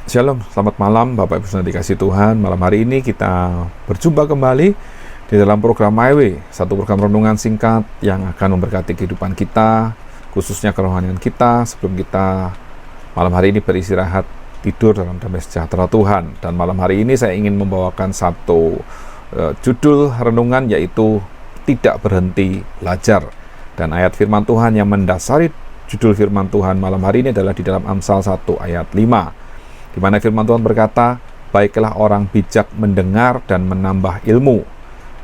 Shalom, selamat malam Bapak Ibu Saudara dikasih Tuhan. Malam hari ini kita berjumpa kembali di dalam program My Way, satu program renungan singkat yang akan memberkati kehidupan kita, khususnya kerohanian kita, sebelum kita malam hari ini beristirahat tidur dalam damai sejahtera Tuhan. Dan malam hari ini saya ingin membawakan satu judul renungan, yaitu tidak berhenti belajar. Dan ayat firman Tuhan yang mendasari judul firman Tuhan malam hari ini adalah di dalam Amsal 1 ayat 5. Di mana firman Tuhan berkata, baiklah orang bijak mendengar dan menambah ilmu,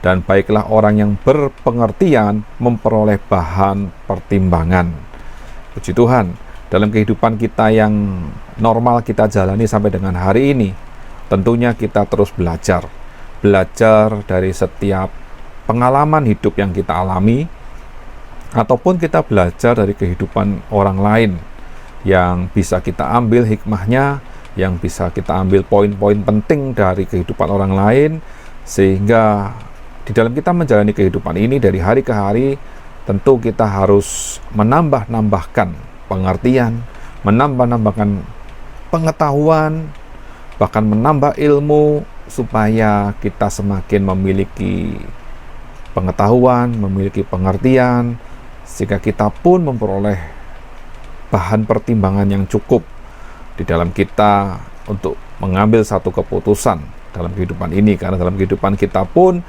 dan baiklah orang yang berpengertian memperoleh bahan pertimbangan. Puji Tuhan, dalam kehidupan kita yang normal kita jalani sampai dengan hari ini, tentunya kita terus belajar dari setiap pengalaman hidup yang kita alami, ataupun kita belajar dari kehidupan orang lain yang bisa kita ambil hikmahnya, yang bisa kita ambil poin-poin penting dari kehidupan orang lain, sehingga di dalam kita menjalani kehidupan ini dari hari ke hari, tentu kita harus menambahkan pengertian, menambahkan pengetahuan, bahkan menambah ilmu, supaya kita semakin memiliki pengetahuan, memiliki pengertian, sehingga kita pun memperoleh bahan pertimbangan yang cukup di dalam kita untuk mengambil satu keputusan dalam kehidupan ini. Karena dalam kehidupan kita pun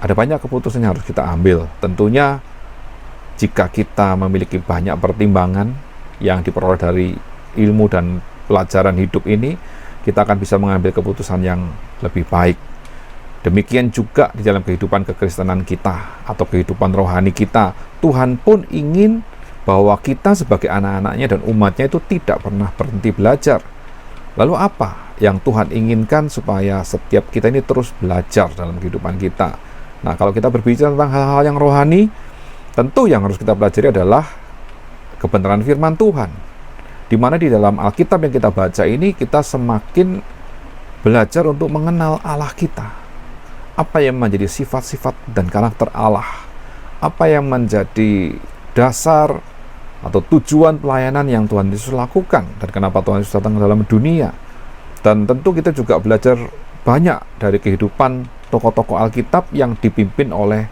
ada banyak keputusan yang harus kita ambil. Tentunya jika kita memiliki banyak pertimbangan yang diperoleh dari ilmu dan pelajaran hidup ini, kita akan bisa mengambil keputusan yang lebih baik. Demikian juga di dalam kehidupan kekristenan kita atau kehidupan rohani kita. Tuhan pun ingin bahwa kita sebagai anak-anaknya dan umatnya itu tidak pernah berhenti belajar. Lalu apa yang Tuhan inginkan supaya setiap kita ini terus belajar dalam kehidupan kita? Nah, kalau kita berbicara tentang hal-hal yang rohani, tentu yang harus kita pelajari adalah kebenaran firman Tuhan. Di mana di dalam Alkitab yang kita baca ini, kita semakin belajar untuk mengenal Allah kita. Apa yang menjadi sifat-sifat dan karakter Allah? Apa yang menjadi dasar atau tujuan pelayanan yang Tuhan Yesus lakukan, dan kenapa Tuhan Yesus datang ke dalam dunia. Dan tentu kita juga belajar banyak dari kehidupan tokoh-tokoh Alkitab yang dipimpin oleh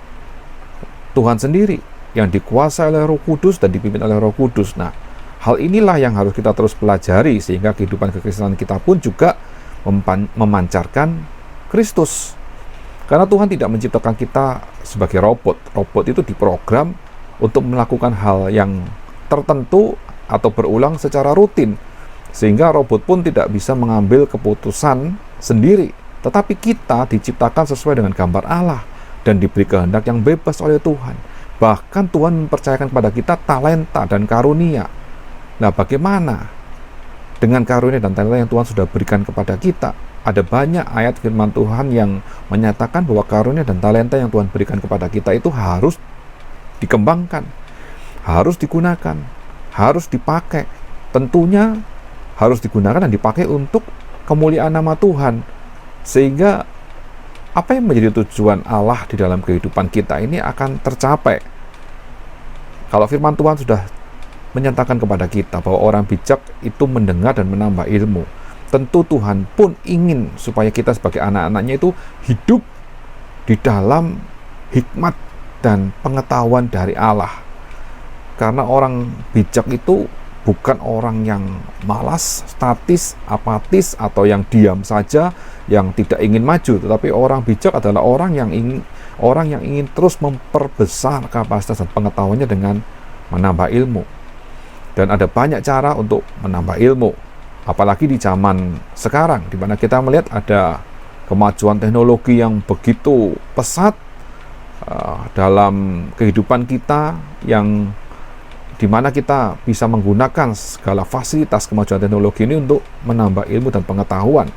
Tuhan sendiri, yang dikuasai oleh Roh Kudus dan dipimpin oleh Roh Kudus. Nah, hal inilah yang harus kita terus pelajari, sehingga kehidupan kekristenan kita pun juga memancarkan Kristus. Karena Tuhan tidak menciptakan kita sebagai robot. Robot itu diprogram untuk melakukan hal yang tertentu atau berulang secara rutin, sehingga robot pun tidak bisa mengambil keputusan sendiri. Tetapi kita diciptakan sesuai dengan gambar Allah dan diberi kehendak yang bebas oleh Tuhan. Bahkan Tuhan mempercayakan kepada kita talenta dan karunia. Nah, bagaimana dengan karunia dan talenta yang Tuhan sudah berikan kepada kita? Ada banyak ayat firman Tuhan yang menyatakan bahwa karunia dan talenta yang Tuhan berikan kepada kita itu harus dikembangkan, harus digunakan, harus dipakai. Tentunya harus digunakan dan dipakai untuk kemuliaan nama Tuhan, sehingga apa yang menjadi tujuan Allah di dalam kehidupan kita ini akan tercapai. Kalau firman Tuhan sudah menyatakan kepada kita bahwa orang bijak itu mendengar dan menambah ilmu, tentu Tuhan pun ingin supaya kita sebagai anak-anaknya itu hidup di dalam hikmat dan pengetahuan dari Allah. Karena orang bijak itu bukan orang yang malas, statis, apatis, atau yang diam saja, yang tidak ingin maju. Tetapi orang bijak adalah orang yang ingin terus memperbesar kapasitas dan pengetahuannya dengan menambah ilmu. Dan ada banyak cara untuk menambah ilmu, apalagi di zaman sekarang, di mana kita melihat ada kemajuan teknologi yang begitu pesat dalam kehidupan kita, yang dimana kita bisa menggunakan segala fasilitas kemajuan teknologi ini untuk menambah ilmu dan pengetahuan.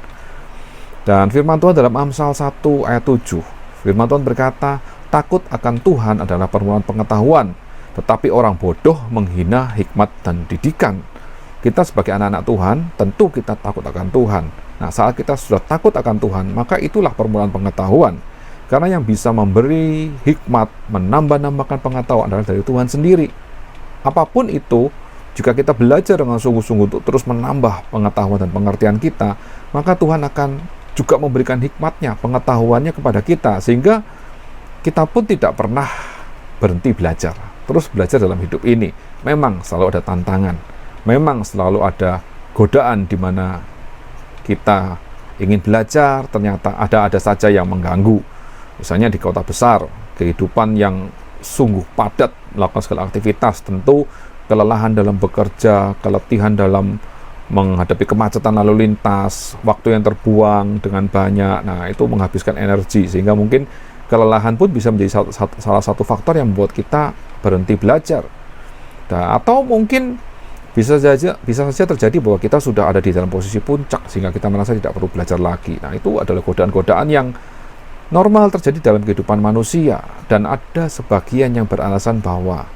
Dan firman Tuhan dalam Amsal 1 ayat 7, firman Tuhan berkata, takut akan Tuhan adalah permulaan pengetahuan, tetapi orang bodoh menghina hikmat dan didikan. Kita sebagai anak-anak Tuhan, tentu kita takut akan Tuhan. Nah, saat kita sudah takut akan Tuhan, maka itulah permulaan pengetahuan. Karena yang bisa memberi hikmat, menambahkan pengetahuan adalah dari Tuhan sendiri. Apapun itu, Jika kita belajar dengan sungguh-sungguh untuk terus menambah pengetahuan dan pengertian kita, maka Tuhan akan juga memberikan hikmatnya, pengetahuannya kepada kita, sehingga kita pun tidak pernah berhenti belajar. Terus belajar dalam hidup ini. Memang selalu ada tantangan, memang selalu ada godaan di mana kita ingin belajar, ternyata ada saja yang mengganggu. Misalnya di kota besar, kehidupan yang sungguh padat, melakukan segala aktivitas, tentu kelelahan dalam bekerja, keletihan dalam menghadapi kemacetan lalu lintas, waktu yang terbuang dengan banyak, nah itu menghabiskan energi, sehingga mungkin kelelahan pun bisa menjadi salah satu faktor yang membuat kita berhenti belajar. Nah, atau mungkin bisa saja terjadi bahwa kita sudah ada di dalam posisi puncak, sehingga kita merasa tidak perlu belajar lagi. Nah, itu adalah godaan-godaan yang normal terjadi dalam kehidupan manusia, dan ada sebagian yang beralasan bahwa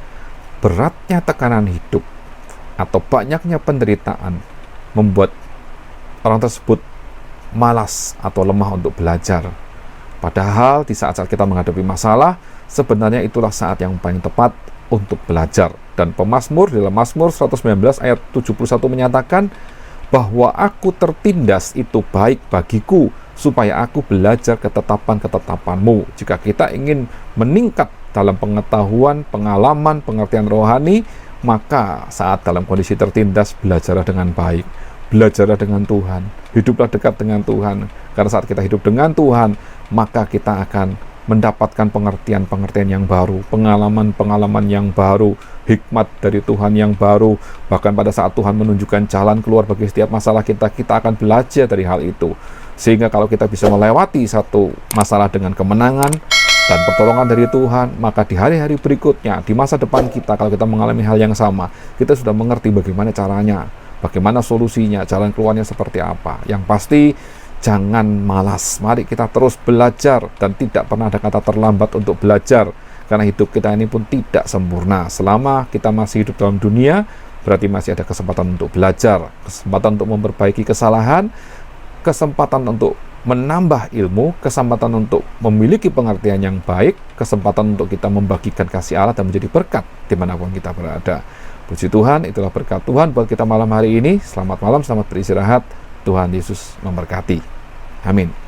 beratnya tekanan hidup atau banyaknya penderitaan membuat orang tersebut malas atau lemah untuk belajar. Padahal di saat-saat kita menghadapi masalah, sebenarnya itulah saat yang paling tepat untuk belajar. Dan pemazmur dalam Mazmur 119 ayat 71 menyatakan bahwa aku tertindas itu baik bagiku, supaya aku belajar ketetapan-ketetapanmu. Jika kita ingin meningkat dalam pengetahuan, pengalaman, pengertian rohani, maka saat dalam kondisi tertindas, belajarlah dengan baik, belajarlah dengan Tuhan, hiduplah dekat dengan Tuhan. Karena saat kita hidup dengan Tuhan, maka kita akan mendapatkan pengertian-pengertian yang baru, pengalaman-pengalaman yang baru, hikmat dari Tuhan yang baru. Bahkan pada saat Tuhan menunjukkan jalan keluar bagi setiap masalah kita akan belajar dari hal itu. Sehingga kalau kita bisa melewati satu masalah dengan kemenangan dan pertolongan dari Tuhan, maka di hari-hari berikutnya, di masa depan kita, kalau kita mengalami hal yang sama, kita sudah mengerti bagaimana caranya, bagaimana solusinya, jalan keluarnya seperti apa. Yang pasti, jangan malas. Mari kita terus belajar, dan tidak pernah ada kata terlambat untuk belajar, karena hidup kita ini pun tidak sempurna. Selama kita masih hidup dalam dunia, berarti masih ada kesempatan untuk belajar, kesempatan untuk memperbaiki kesalahan, kesempatan untuk menambah ilmu, kesempatan untuk memiliki pengertian yang baik, kesempatan untuk kita membagikan kasih Allah dan menjadi berkat dimanapun kita berada. Puji Tuhan, itulah berkat Tuhan buat kita malam hari ini. Selamat malam, selamat beristirahat. Tuhan Yesus memberkati. Amin.